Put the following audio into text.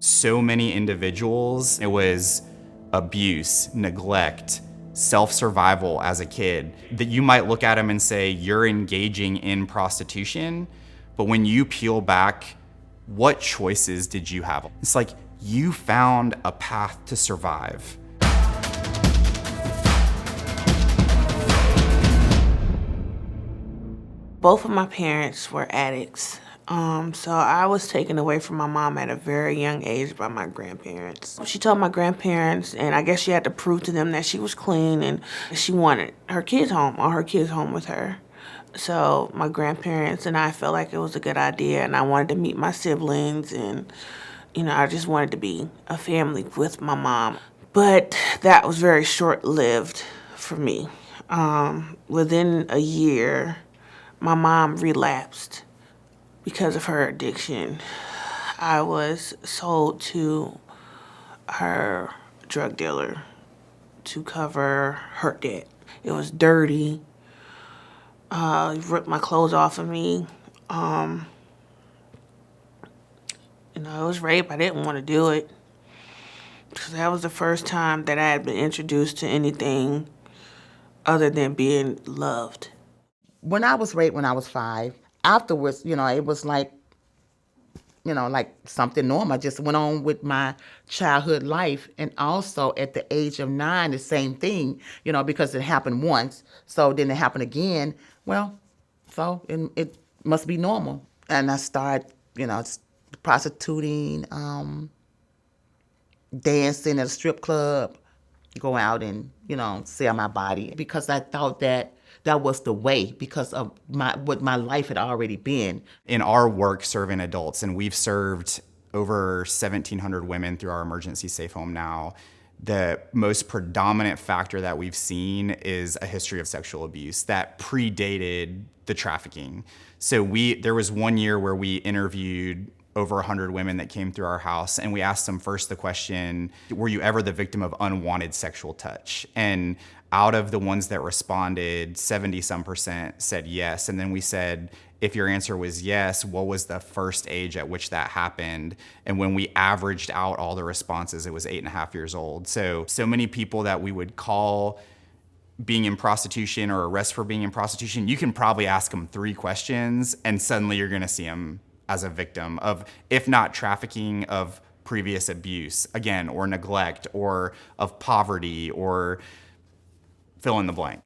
so many individuals, it was abuse, neglect, self-survival as a kid, that you might look at them and say, you're engaging in prostitution, but when you peel back, what choices did you have? It's like you found a path to survive. Both of my parents were addicts. So I was taken away from my mom at a very young age by my grandparents. She told my grandparents, and I guess she had to prove to them that she was clean and she wanted her kids home, all her kids home with her. So my grandparents and I felt like it was a good idea, and I wanted to meet my siblings, and I just wanted to be a family with my mom. But that was very short-lived for me. Within a year, my mom relapsed because of her addiction. I was sold to her drug dealer to cover her debt. It was dirty. He ripped my clothes off of me. It was rape. I didn't want to do it. Because that was the first time that I had been introduced to anything other than being loved. When I was raped when I was 5, afterwards, it was like, like something normal. I just went on with my childhood life. And also at the age of 9, the same thing, because it happened once. So then it happened again. Well, so it must be normal. And I started, prostituting, dancing at a strip club, go out and, sell my body, because I thought that was the way, because of what my life had already been. In our work serving adults, and we've served over 1,700 women through our emergency safe home now, the most predominant factor that we've seen is a history of sexual abuse that predated the trafficking. So there was one year where we interviewed over 100 women that came through our house, and we asked them first the question, were you ever the victim of unwanted sexual touch? And out of the ones that responded, 70-some% said yes. And then we said, if your answer was yes, what was the first age at which that happened? And when we averaged out all the responses, it was 8.5 years old. So many people that we would call being in prostitution or arrest for being in prostitution, you can probably ask them 3 questions and suddenly you're gonna see them as a victim of, if not trafficking, of previous abuse, again, or neglect, or of poverty, or fill in the blank.